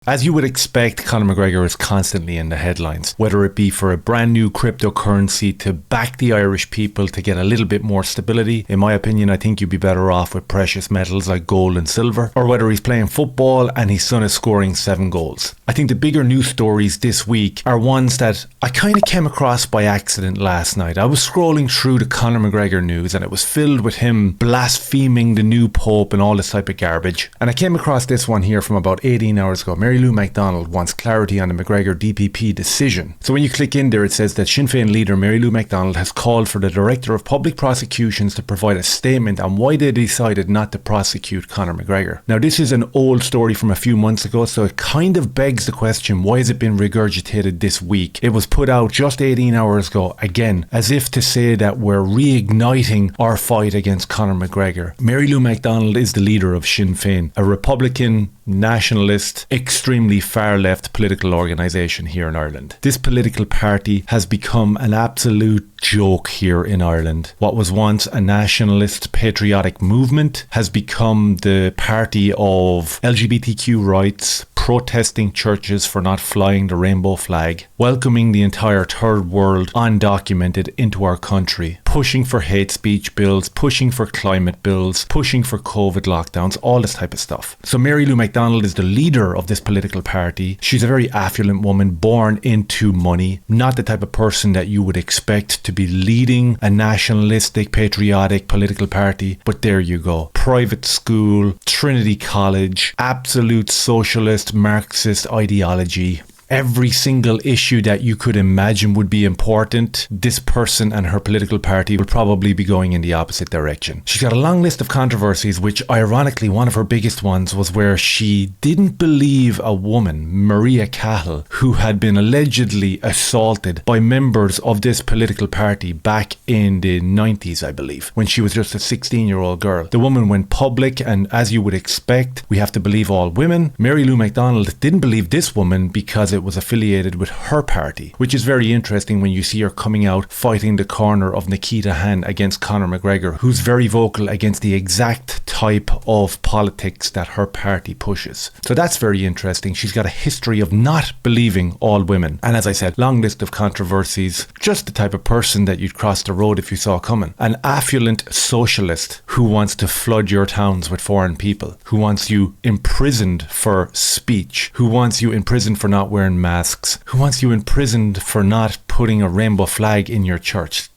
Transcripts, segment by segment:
As you would expect, Conor McGregor is constantly in the headlines, whether it be for a brand new cryptocurrency to back the Irish people to get a little bit more stability. In my opinion, I think you'd be better off with precious metals like gold and silver, or whether he's playing football and his son is scoring 7 goals. I think the bigger news stories this week are ones that I kind of came across by accident last night. I was scrolling through the Conor McGregor news and it was filled with him blaspheming the new pope and all this type of garbage. And I came across this one here from about 18 hours ago. Lou McDonald wants clarity on the McGregor DPP decision. So when you click in there, it says that Sinn Féin leader Lou McDonald has called for the Director of Public Prosecutions to provide a statement on why they decided not to prosecute Conor McGregor. Now, this is an old story from a few months ago, so it kind of begs the question, why has it been regurgitated this week? It was put out just 18 hours ago, again, as if to say that we're reigniting our fight against Conor McGregor. Lou McDonald is the leader of Sinn Féin, a Republican, nationalist, extremely far-left political organisation here in Ireland. This political party has become an absolute joke here in Ireland. What was once a nationalist patriotic movement has become the party of LGBTQ rights, protesting churches for not flying the rainbow flag, welcoming the entire third world undocumented into our country, pushing for hate speech bills, pushing for climate bills, pushing for COVID lockdowns, all this type of stuff. So Lou McDonald is the leader of this political party. She's a very affluent woman, born into money, not the type of person that you would expect to be leading a nationalistic, patriotic political party. But there you go. Private school, Trinity College, absolute socialist, Marxist ideology. Every single issue that you could imagine would be important, this person and her political party will probably be going in the opposite direction. She's got a long list of controversies, which ironically one of her biggest ones was where she didn't believe a woman, Maria Cattlee, who had been allegedly assaulted by members of this political party back in the 90s, I believe, when she was just a 16-year-old girl. The woman went public, and as you would expect, we have to believe all women. Lou McDonald didn't believe this woman because it was affiliated with her party, which is very interesting when you see her coming out fighting the corner of Nikita Han against Conor McGregor, who's very vocal against the exact type of politics that her party pushes. So that's very interesting. She's got a history of not believing all women. And as I said, long list of controversies, just the type of person that you'd cross the road if you saw coming. An affluent socialist who wants to flood your towns with foreign people, who wants you imprisoned for speech, who wants you imprisoned for not wearing masks, who wants you imprisoned for not putting a rainbow flag in your church.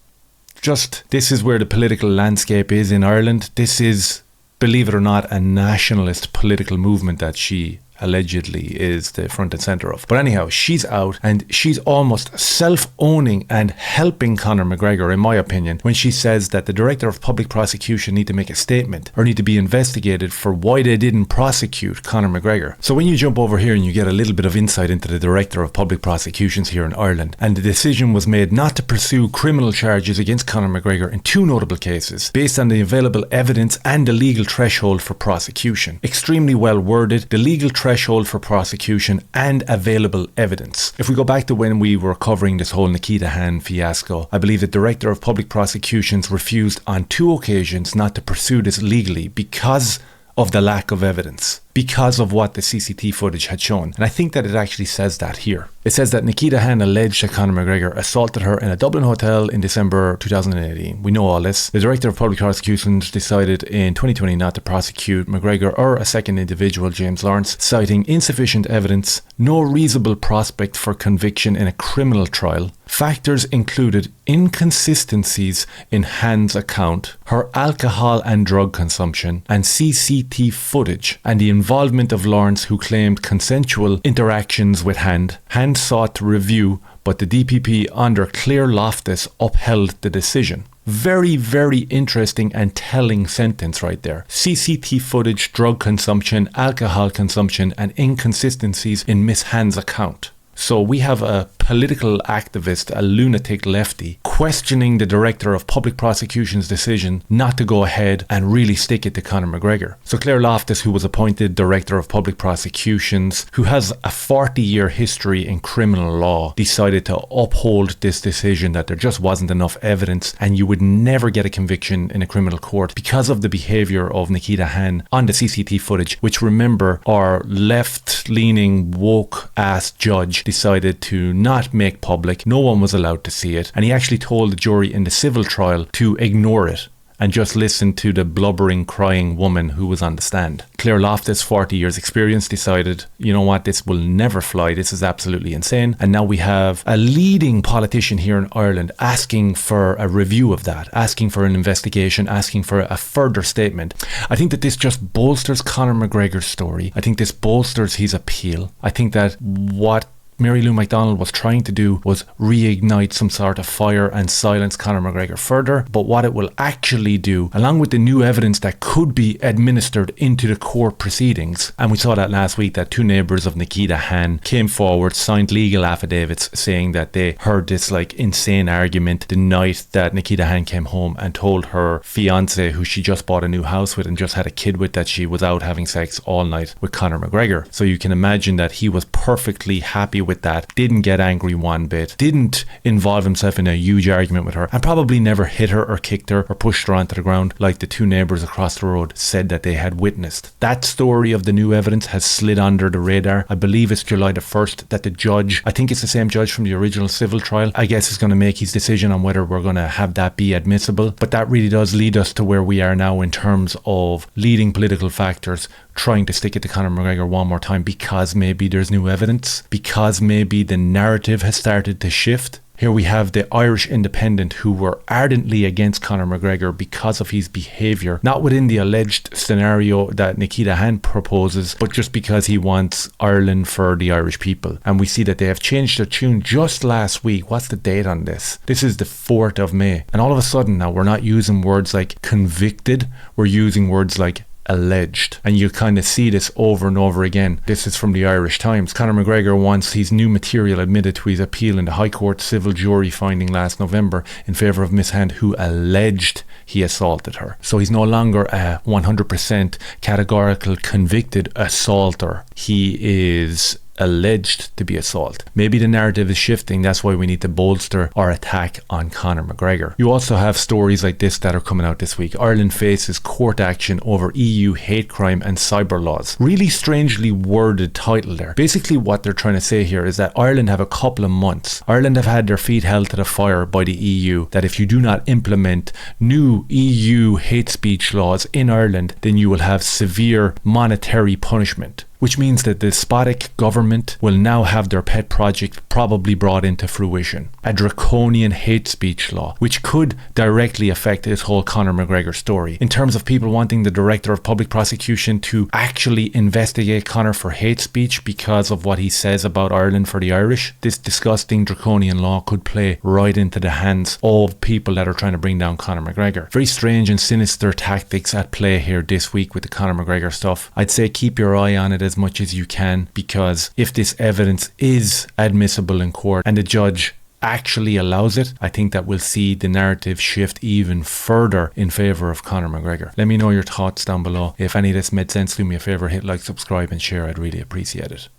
This is where the political landscape is in Ireland. This is, believe it or not, a nationalist political movement that she allegedly is the front and centre of. But anyhow, she's out and she's almost self-owning and helping Conor McGregor, in my opinion, when she says that the Director of Public Prosecution need to make a statement or need to be investigated for why they didn't prosecute Conor McGregor. So when you jump over here and you get a little bit of insight into the Director of Public Prosecutions here in Ireland, and the decision was made not to pursue criminal charges against Conor McGregor in 2 notable cases based on the available evidence and the legal threshold for prosecution. Extremely well worded, the legal threshold for prosecution and available evidence. If we go back to when we were covering this whole Nikita Han fiasco, I believe the Director of Public Prosecutions refused on 2 occasions not to pursue this legally because of the lack of evidence, because of what the CCTV footage had shown. And I think that it actually says that here. It says that Nikita Han alleged that Conor McGregor assaulted her in a Dublin hotel in December 2018. We know all this. The Director of Public Prosecutions decided in 2020 not to prosecute McGregor or a second individual, James Lawrence, citing insufficient evidence, no reasonable prospect for conviction in a criminal trial. Factors included inconsistencies in Han's account, her alcohol and drug consumption, and CCTV footage, and the involvement of Lawrence, who claimed consensual interactions with Han. Han sought to review, but the DPP under Claire Loftus upheld the decision. Very, very interesting and telling sentence right there. CCTV footage, drug consumption, alcohol consumption, and inconsistencies in Miss Han's account. So we have a political activist, a lunatic lefty, questioning the Director of Public Prosecutions' decision not to go ahead and really stick it to Conor McGregor. So Claire Loftus, who was appointed Director of Public Prosecutions, who has a 40-year history in criminal law, decided to uphold this decision that there just wasn't enough evidence and you would never get a conviction in a criminal court because of the behaviour of Nikita Han on the CCTV footage, which, remember, our left-leaning woke-ass judge decided to not make public. No one was allowed to see it, and he actually told the jury in the civil trial to ignore it and just listen to the blubbering, crying woman who was on the stand. Claire Loftus, 40 years experience, decided, you know what, this will never fly, this is absolutely insane. And now we have a leading politician here in Ireland asking for a review of that, asking for an investigation, asking for a further statement. I think that this just bolsters Conor McGregor's story. I think this bolsters his appeal. I think that what Mary Lou McDonald was trying to do was reignite some sort of fire and silence Conor McGregor further. But what it will actually do, along with the new evidence that could be administered into the court proceedings, and we saw that last week, that two neighbours of Nikita Han came forward, signed legal affidavits saying that they heard this like insane argument the night that Nikita Han came home and told her fiance, who she just bought a new house with and just had a kid with, that she was out having sex all night with Conor McGregor. So you can imagine that he was perfectly happy with that, didn't get angry one bit, didn't involve himself in a huge argument with her, and probably never hit her or kicked her or pushed her onto the ground like the two neighbours across the road said that they had witnessed. That story of the new evidence has slid under the radar. I believe it's July the 1st that the judge, I think it's the same judge from the original civil trial, I guess is going to make his decision on whether we're going to have that be admissible. But that really does lead us to where we are now in terms of leading political factors trying to stick it to Conor McGregor one more time because maybe there's new evidence, because maybe the narrative has started to shift. Here we have the Irish Independent, who were ardently against Conor McGregor because of his behaviour, not within the alleged scenario that Nikita Han proposes, but just because he wants Ireland for the Irish people. And we see that they have changed their tune just last week. What's the date on this? This is the 4th of May. And all of a sudden now we're not using words like convicted, we're using words like alleged, and you kind of see this over and over again. This is from the Irish Times. Conor McGregor wants his new material admitted to his appeal in the High Court civil jury finding last November in favour of Miss Hand, who alleged he assaulted her. So he's no longer a 100% categorical convicted assaulter. He is alleged to be assault. Maybe the narrative is shifting. That's why we need to bolster our attack on Conor McGregor. You also have stories like this that are coming out this week. Ireland faces court action over EU hate crime and cyber laws. Really strangely worded title there. Basically what they're trying to say here is that Ireland have a couple of months. Ireland have had their feet held to the fire by the EU that if you do not implement new EU hate speech laws in Ireland, then you will have severe monetary punishment. Which means that the despotic government will now have their pet project probably brought into fruition. A draconian hate speech law, which could directly affect this whole Conor McGregor story. In terms of people wanting the Director of Public Prosecution to actually investigate Conor for hate speech because of what he says about Ireland for the Irish, this disgusting draconian law could play right into the hands of people that are trying to bring down Conor McGregor. Very strange and sinister tactics at play here this week with the Conor McGregor stuff. I'd say keep your eye on it as much as you can, because if this evidence is admissible in court and the judge actually allows it, I think that we'll see the narrative shift even further in favour of Conor McGregor. Let me know your thoughts down below. If any of this made sense, do me a favour, hit like, subscribe and share. I'd really appreciate it.